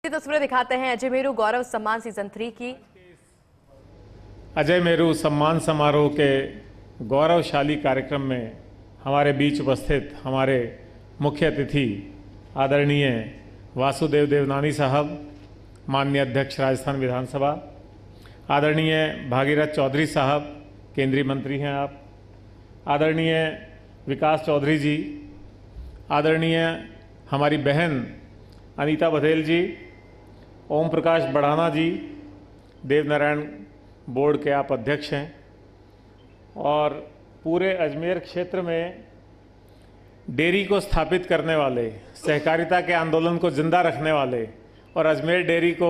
तस्वीरें दिखाते हैं अजय मेरू गौरव सम्मान सीजन 3 की। अजय मेरू सम्मान समारोह के गौरवशाली कार्यक्रम में हमारे बीच उपस्थित हमारे मुख्य अतिथि आदरणीय वासुदेव देवनानी साहब, माननीय अध्यक्ष राजस्थान विधानसभा, आदरणीय भागीरथ चौधरी साहब, केंद्रीय मंत्री हैं आप, आदरणीय विकास चौधरी जी, आदरणीय हमारी बहन अनीता बघेल जी, ओम प्रकाश बढ़ाना जी, देवनारायण बोर्ड के आप अध्यक्ष हैं, और पूरे अजमेर क्षेत्र में डेयरी को स्थापित करने वाले, सहकारिता के आंदोलन को जिंदा रखने वाले और अजमेर डेयरी को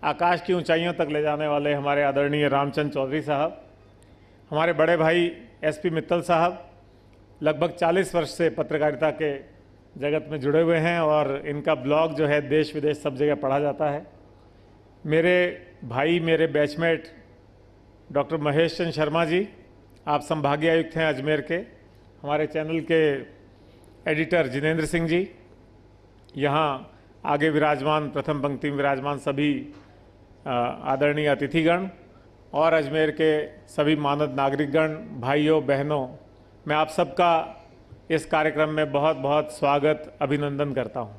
आकाश की ऊंचाइयों तक ले जाने वाले हमारे आदरणीय रामचंद्र चौधरी साहब, हमारे बड़े भाई एसपी मित्तल साहब लगभग 40 वर्ष से पत्रकारिता के जगत में जुड़े हुए हैं और इनका ब्लॉग जो है देश विदेश सब जगह पढ़ा जाता है। मेरे भाई, मेरे बैचमेट डॉक्टर महेश चंद्र शर्मा जी, आप संभागीय आयुक्त हैं अजमेर के, हमारे चैनल के एडिटर जिनेंद्र सिंह जी, यहाँ आगे विराजमान, प्रथम पंक्ति में विराजमान सभी आदरणीय अतिथिगण और अजमेर के सभी मानद नागरिकगण, भाइयों बहनों, मैं आप सबका इस कार्यक्रम में बहुत बहुत स्वागत, अभिनंदन करता हूँ।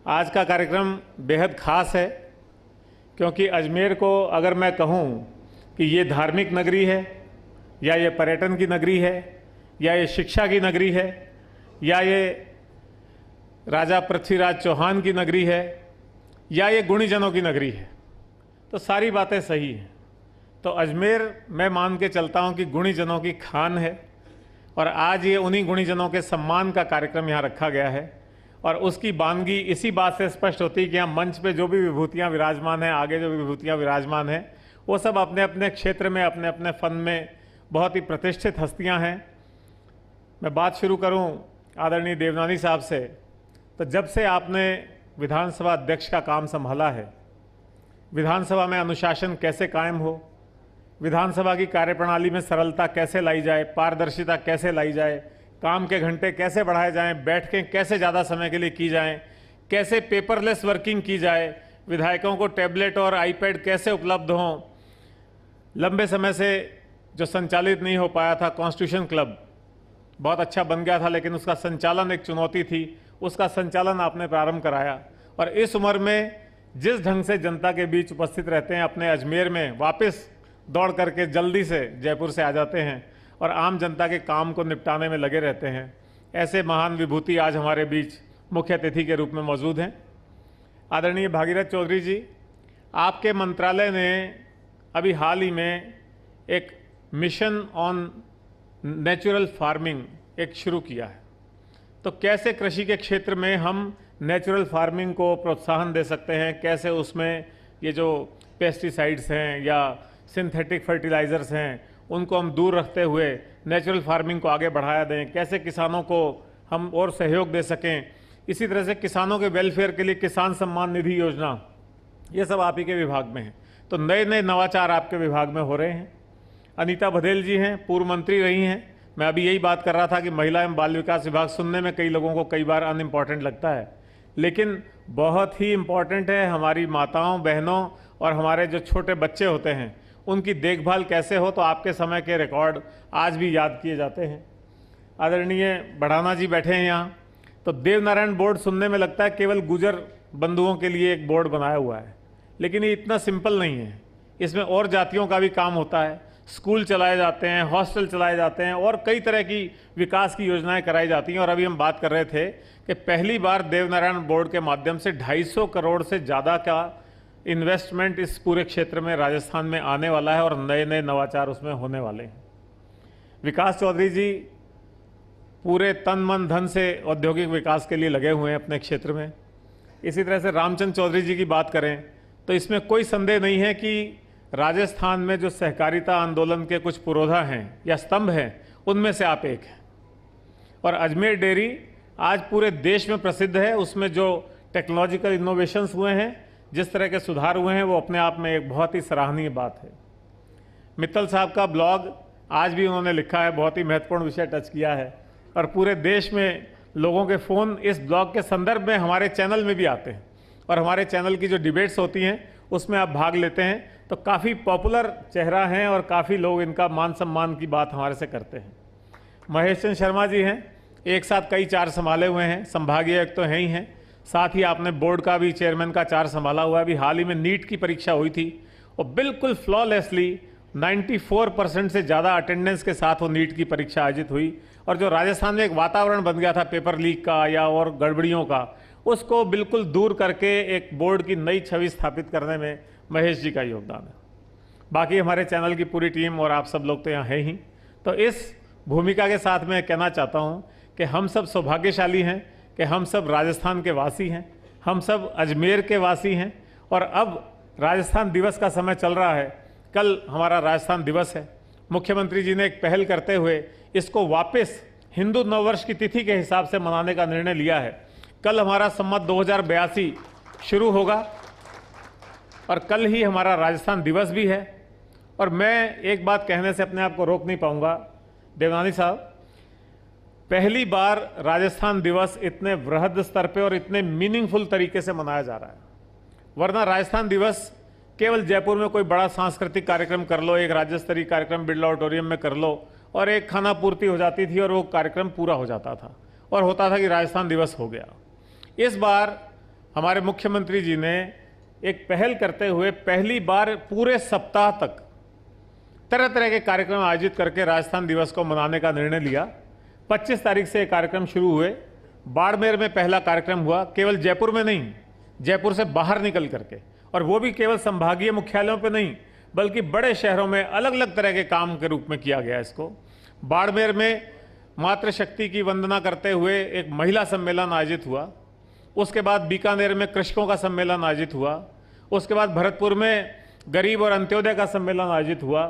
आज का कार्यक्रम बेहद ख़ास है क्योंकि अजमेर को अगर मैं कहूँ कि ये धार्मिक नगरी है या ये पर्यटन की नगरी है या ये शिक्षा की नगरी है या ये राजा पृथ्वीराज चौहान की नगरी है या ये गुणीजनों की नगरी है, तो सारी बातें सही हैं। तो अजमेर मैं मान के चलता हूँ कि गुणीजनों की खान है और आज ये उन्हीं गुणीजनों के सम्मान का कार्यक्रम यहाँ रखा गया है और उसकी बानगी इसी बात से स्पष्ट होती है कि यहाँ मंच पे जो भी विभूतियाँ विराजमान हैं, आगे जो विभूतियाँ विराजमान हैं, वो सब अपने अपने क्षेत्र में, अपने अपने फन में बहुत ही प्रतिष्ठित हस्तियाँ हैं। मैं बात शुरू करूँ आदरणीय देवनानी साहब से, तो जब से आपने विधानसभा अध्यक्ष का काम संभाला है, विधानसभा में अनुशासन कैसे कायम हो, विधानसभा की कार्यप्रणाली में सरलता कैसे लाई जाए, पारदर्शिता कैसे लाई जाए, काम के घंटे कैसे बढ़ाए जाएं, बैठकें कैसे ज़्यादा समय के लिए की जाएं, कैसे पेपरलेस वर्किंग की जाए, विधायकों को टैबलेट और आईपैड कैसे उपलब्ध हों, लंबे समय से जो संचालित नहीं हो पाया था कॉन्स्टिट्यूशन क्लब, बहुत अच्छा बन गया था लेकिन उसका संचालन एक चुनौती थी, उसका संचालन आपने प्रारंभ कराया और इस उम्र में जिस ढंग से जनता के बीच उपस्थित रहते हैं, अपने अजमेर में वापस दौड़ करके जल्दी से जयपुर से आ जाते हैं और आम जनता के काम को निपटाने में लगे रहते हैं, ऐसे महान विभूति आज हमारे बीच मुख्य अतिथि के रूप में मौजूद हैं। आदरणीय भागीरथ चौधरी जी, आपके मंत्रालय ने अभी हाल ही में एक मिशन ऑन नेचुरल फार्मिंग एक शुरू किया है, तो कैसे कृषि के क्षेत्र में हम नेचुरल फार्मिंग को प्रोत्साहन दे सकते हैं, कैसे उसमें ये जो पेस्टिसाइड्स हैं या सिंथेटिक फर्टिलाइज़र्स हैं उनको हम दूर रखते हुए नेचुरल फार्मिंग को आगे बढ़ाया दें, कैसे किसानों को हम और सहयोग दे सकें। इसी तरह से किसानों के वेलफेयर के लिए किसान सम्मान निधि योजना, ये सब आप ही के विभाग में है, तो नए नए नवाचार आपके विभाग में हो रहे हैं। अनीता बघेल जी हैं, पूर्व मंत्री रही हैं, मैं अभी यही बात कर रहा था कि महिला एवं बाल विकास विभाग सुनने में कई लोगों को कई बार अनइम्पॉर्टेंट लगता है, लेकिन बहुत ही इम्पॉर्टेंट है। हमारी माताओं, बहनों और हमारे जो छोटे बच्चे होते हैं उनकी देखभाल कैसे हो, तो आपके समय के रिकॉर्ड आज भी याद किए जाते हैं। आदरणीय बढ़ाना जी बैठे हैं यहाँ, तो देवनारायण बोर्ड सुनने में लगता है केवल गुजर बंधुओं के लिए एक बोर्ड बनाया हुआ है, लेकिन ये इतना सिंपल नहीं है, इसमें और जातियों का भी काम होता है। स्कूल चलाए जाते हैं, हॉस्टल चलाए जाते हैं और कई तरह की विकास की योजनाएं कराई जाती हैं। और अभी हम बात कर रहे थे कि पहली बार देवनारायण बोर्ड के माध्यम से 250 करोड़ से ज़्यादा का इन्वेस्टमेंट इस पूरे क्षेत्र में राजस्थान में आने वाला है और नए नए नवाचार उसमें होने वाले हैं। विकास चौधरी जी पूरे तन मन धन से औद्योगिक विकास के लिए लगे हुए हैं अपने क्षेत्र में। इसी तरह से रामचंद्र चौधरी जी की बात करें तो इसमें कोई संदेह नहीं है कि राजस्थान में जो सहकारिता आंदोलन के कुछ पुरोधा हैं या स्तंभ हैं, उनमें से आप एक हैं। और अजमेर डेयरी आज पूरे देश में प्रसिद्ध है, उसमें जो टेक्नोलॉजिकल इनोवेशंस हुए हैं, जिस तरह के सुधार हुए हैं, वो अपने आप में एक बहुत ही सराहनीय बात है। मित्तल साहब का ब्लॉग आज भी उन्होंने लिखा है, बहुत ही महत्वपूर्ण विषय टच किया है और पूरे देश में लोगों के फ़ोन इस ब्लॉग के संदर्भ में हमारे चैनल में भी आते हैं और हमारे चैनल की जो डिबेट्स होती हैं उसमें आप भाग लेते हैं, तो काफ़ी पॉपुलर चेहरा हैं और काफ़ी लोग इनका मान सम्मान की बात हमारे से करते हैं। महेश चंद्र शर्मा जी हैं, एक साथ कई चार्ज संभाले हुए हैं, संभागीय आयुक्त तो हैं ही हैं, साथ ही आपने बोर्ड का भी चेयरमैन का चार्ज संभाला हुआ है। अभी हाल ही में नीट की परीक्षा हुई थी और बिल्कुल फ्लॉलेसली 94% से ज़्यादा अटेंडेंस के साथ वो नीट की परीक्षा आयोजित हुई, और जो राजस्थान में एक वातावरण बन गया था पेपर लीक का या और गड़बड़ियों का, उसको बिल्कुल दूर करके एक बोर्ड की नई छवि स्थापित करने में महेश जी का योगदान है। बाकी हमारे चैनल की पूरी टीम और आप सब लोग तो यहाँ हैं ही। तो इस भूमिका के साथ मैं कहना चाहता हूँ कि हम सब सौभाग्यशाली हैं कि हम सब राजस्थान के वासी हैं, हम सब अजमेर के वासी हैं, और अब राजस्थान दिवस का समय चल रहा है। कल हमारा राजस्थान दिवस है। मुख्यमंत्री जी ने एक पहल करते हुए इसको वापस हिंदू नववर्ष की तिथि के हिसाब से मनाने का निर्णय लिया है। कल हमारा संवत 2082 शुरू होगा और कल ही हमारा राजस्थान दिवस भी है। और मैं एक बात कहने से अपने आप को रोक नहीं पाऊंगा, देवनानी साहब, पहली बार राजस्थान दिवस इतने वृहद स्तर पे और इतने मीनिंगफुल तरीके से मनाया जा रहा है। वरना राजस्थान दिवस केवल जयपुर में कोई बड़ा सांस्कृतिक कार्यक्रम कर लो, एक राज्य स्तरीय कार्यक्रम बिरला ऑडिटोरियम में कर लो और एक खाना पूर्ति हो जाती थी और वो कार्यक्रम पूरा हो जाता था और होता था कि राजस्थान दिवस हो गया। इस बार हमारे मुख्यमंत्री जी ने एक पहल करते हुए पहली बार पूरे सप्ताह तक तरह तरह के कार्यक्रम आयोजित करके राजस्थान दिवस को मनाने का निर्णय लिया। 25 तारीख से ये कार्यक्रम शुरू हुए। बाड़मेर में पहला कार्यक्रम हुआ, केवल जयपुर में नहीं, जयपुर से बाहर निकल करके, और वो भी केवल संभागीय मुख्यालयों पे नहीं बल्कि बड़े शहरों में अलग अलग तरह के काम के रूप में किया गया इसको। बाड़मेर में मातृशक्ति की वंदना करते हुए एक महिला सम्मेलन आयोजित हुआ। उसके बाद बीकानेर में कृषकों का सम्मेलन आयोजित हुआ। उसके बाद भरतपुर में गरीब और अंत्योदय का सम्मेलन आयोजित हुआ।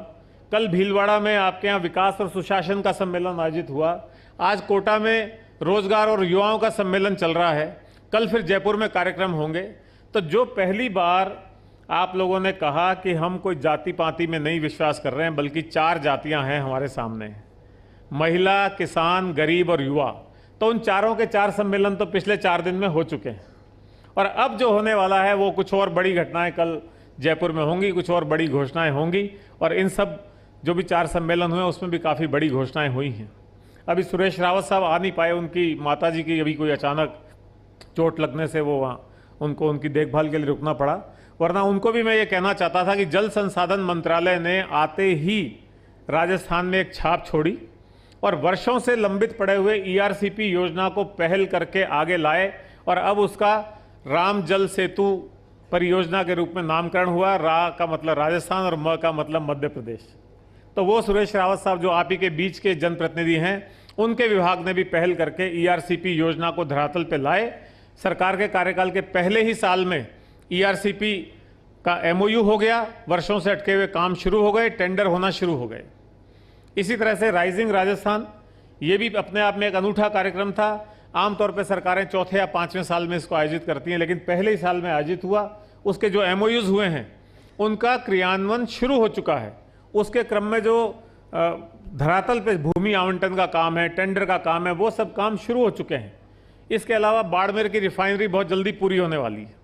कल भीलवाड़ा में आपके यहाँ विकास और सुशासन का सम्मेलन आयोजित हुआ। आज कोटा में रोजगार और युवाओं का सम्मेलन चल रहा है। कल फिर जयपुर में कार्यक्रम होंगे। तो जो पहली बार आप लोगों ने कहा कि हम कोई जाति पाति में नहीं विश्वास कर रहे हैं बल्कि 4 जातियां हैं हमारे सामने, महिला, किसान, गरीब और युवा, तो उन चारों के 4 सम्मेलन तो पिछले 4 दिन में हो चुके हैं। और अब जो होने वाला है वो कुछ और बड़ी घटनाएं कल जयपुर में होंगी, कुछ और बड़ी घोषणाएं होंगी। और इन सब जो भी 4 सम्मेलन हुए उसमें भी काफ़ी बड़ी घोषणाएं हुई हैं। अभी सुरेश रावत साहब आ नहीं पाए, उनकी माताजी की अभी कोई अचानक चोट लगने से वो वहाँ उनको उनकी देखभाल के लिए रुकना पड़ा। वरना उनको भी मैं ये कहना चाहता था कि जल संसाधन मंत्रालय ने आते ही राजस्थान में एक छाप छोड़ी और वर्षों से लंबित पड़े हुए ERCP योजना को पहल करके आगे लाए और अब उसका राम जल सेतु परियोजना के रूप में नामकरण हुआ। रा का मतलब राजस्थान और म का मतलब मध्य प्रदेश। तो वो सुरेश रावत साहब जो आप ही के बीच के जनप्रतिनिधि हैं, उनके विभाग ने भी पहल करके ERCP योजना को धरातल पे लाए। सरकार के कार्यकाल के पहले ही साल में ERCP का MOU हो गया, वर्षों से अटके हुए काम शुरू हो गए, टेंडर होना शुरू हो गए। इसी तरह से राइजिंग राजस्थान, ये भी अपने आप में एक अनूठा कार्यक्रम था। आमतौर पर सरकारें चौथे या 5वें साल में इसको आयोजित करती हैं, लेकिन पहले ही साल में आयोजित हुआ। उसके जो MOUs हुए हैं उनका क्रियान्वयन शुरू हो चुका है। उसके क्रम में जो धरातल पे भूमि आवंटन का काम है, टेंडर का काम है, वो सब काम शुरू हो चुके हैं। इसके अलावा बाड़मेर की रिफाइनरी बहुत जल्दी पूरी होने वाली है।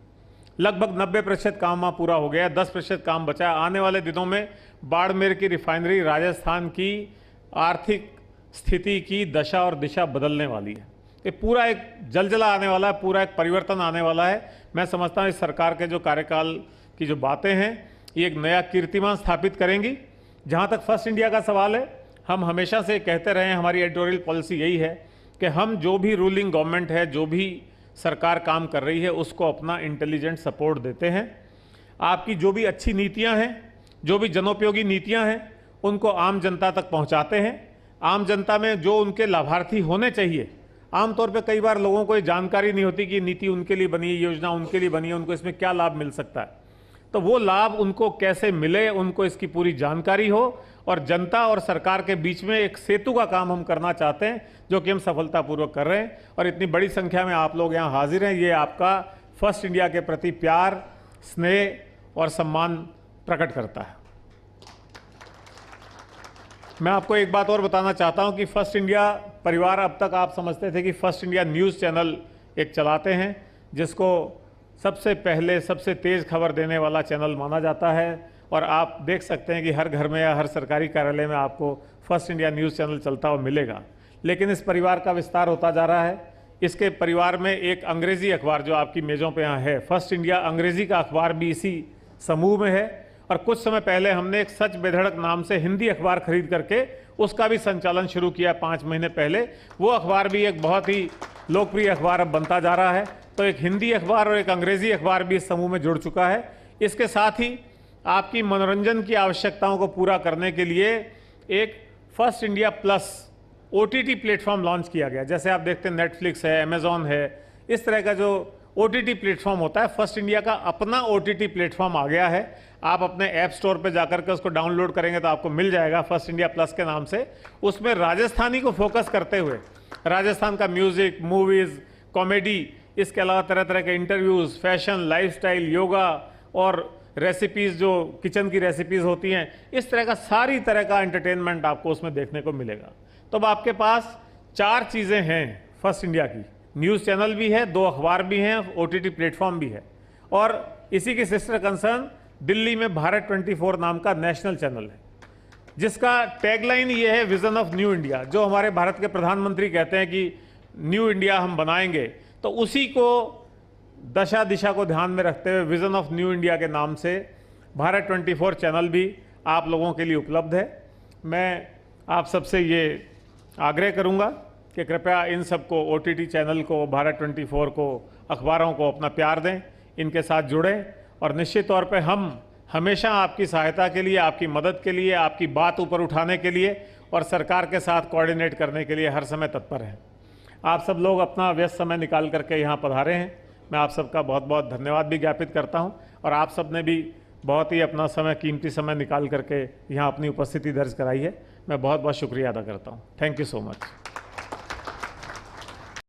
लगभग 90% काम वहाँ पूरा हो गया, 10% काम बचा है। आने वाले दिनों में बाड़मेर की रिफाइनरी राजस्थान की आर्थिक स्थिति की दशा और दिशा बदलने वाली है। ये पूरा एक जलजला आने वाला है, पूरा एक परिवर्तन आने वाला है। मैं समझता हूँ इस सरकार के जो कार्यकाल की जो बातें हैं ये एक नया कीर्तिमान स्थापित करेंगी। जहाँ तक फर्स्ट इंडिया का सवाल है, हम हमेशा से कहते रहे हैं, हमारी एडिटोरियल पॉलिसी यही है कि हम जो भी रूलिंग गवर्नमेंट है, जो भी सरकार काम कर रही है, उसको अपना इंटेलिजेंट सपोर्ट देते हैं। आपकी जो भी अच्छी नीतियां हैं, जो भी जनोपयोगी नीतियां हैं, उनको आम जनता तक पहुंचाते हैं। आम जनता में जो उनके लाभार्थी होने चाहिए, आमतौर पे कई बार लोगों को ये जानकारी नहीं होती कि नीति उनके लिए बनी है, योजना उनके लिए बनी है, उनको इसमें क्या लाभ मिल सकता है। तो वो लाभ उनको कैसे मिले, उनको इसकी पूरी जानकारी हो और जनता और सरकार के बीच में एक सेतु का काम हम करना चाहते हैं, जो कि हम सफलतापूर्वक कर रहे हैं। और इतनी बड़ी संख्या में आप लोग यहाँ हाजिर हैं, ये आपका फर्स्ट इंडिया के प्रति प्यार, स्नेह और सम्मान प्रकट करता है। मैं आपको एक बात और बताना चाहता हूँ कि फर्स्ट इंडिया परिवार, अब तक आप समझते थे कि फर्स्ट इंडिया न्यूज़ चैनल एक चलाते हैं जिसको सबसे पहले सबसे तेज़ खबर देने वाला चैनल माना जाता है और आप देख सकते हैं कि हर घर में या हर सरकारी कार्यालय में आपको फर्स्ट इंडिया न्यूज़ चैनल चलता हुआ मिलेगा। लेकिन इस परिवार का विस्तार होता जा रहा है। इसके परिवार में एक अंग्रेज़ी अखबार जो आपकी मेज़ों पे यहाँ है, फर्स्ट इंडिया अंग्रेज़ी का अखबार भी इसी समूह में है। और कुछ समय पहले हमने एक सच बेधड़क नाम से हिंदी अखबार खरीद करके उसका भी संचालन शुरू किया 5 महीने पहले। वो अखबार भी एक बहुत ही लोकप्रिय अखबार अब बनता जा रहा है। तो एक हिंदी अखबार और एक अंग्रेज़ी अखबार भी इस समूह में जुड़ चुका है। इसके साथ ही आपकी मनोरंजन की आवश्यकताओं को पूरा करने के लिए एक first India plus OTT platform launch किया गया। जैसे आप देखते हैं नेटफ्लिक्स है, अमेजॉन है, इस तरह का जो OTT प्लेटफॉर्म होता है, फर्स्ट इंडिया का अपना OTT प्लेटफॉर्म आ गया है। आप अपने ऐप स्टोर पर जाकर के उसको डाउनलोड करेंगे तो आपको मिल जाएगा फर्स्ट इंडिया प्लस के नाम से। उसमें राजस्थानी को फोकस करते हुए राजस्थान का म्यूज़िक, मूवीज़, कॉमेडी, इसके अलावा तरह तरह के इंटरव्यूज़, फैशन, लाइफस्टाइल, योगा और रेसिपीज़, जो किचन की रेसिपीज़ होती हैं, इस तरह का सारी तरह का एंटरटेनमेंट आपको उसमें देखने को मिलेगा। तो अब आपके पास 4 चीज़ें हैं फर्स्ट इंडिया की। न्यूज़ चैनल भी है, 2 अखबार भी हैं, OTT प्लेटफॉर्म भी है। और इसी की सिस्टर कंसर्न दिल्ली में भारत 24 नाम का नेशनल चैनल है, जिसका टैगलाइन ये है, विजन ऑफ न्यू इंडिया। जो हमारे भारत के प्रधानमंत्री कहते हैं कि न्यू इंडिया हम बनाएंगे, तो उसी को दशा दिशा को ध्यान में रखते हुए विजन ऑफ न्यू इंडिया के नाम से भारत 24 चैनल भी आप लोगों के लिए उपलब्ध है। मैं आप सबसे ये आग्रह करूंगा कि कृपया इन सबको, OTT चैनल को, भारत 24 को, अखबारों को अपना प्यार दें, इनके साथ जुड़ें और निश्चित तौर पे हम हमेशा आपकी सहायता के लिए, आपकी मदद के लिए, आपकी बात ऊपर उठाने के लिए और सरकार के साथ कोऑर्डिनेट करने के लिए हर समय तत्पर हैं। आप सब लोग अपना व्यस्त समय निकाल करके यहाँ पधारे हैं। मैं आप सबका बहुत बहुत धन्यवाद भी ज्ञापित करता हूँ और आप सब ने भी बहुत ही अपना समय, कीमती समय निकाल करके यहाँ अपनी उपस्थिति दर्ज कराई है। मैं बहुत बहुत शुक्रिया अदा करता हूँ। Thank you so much.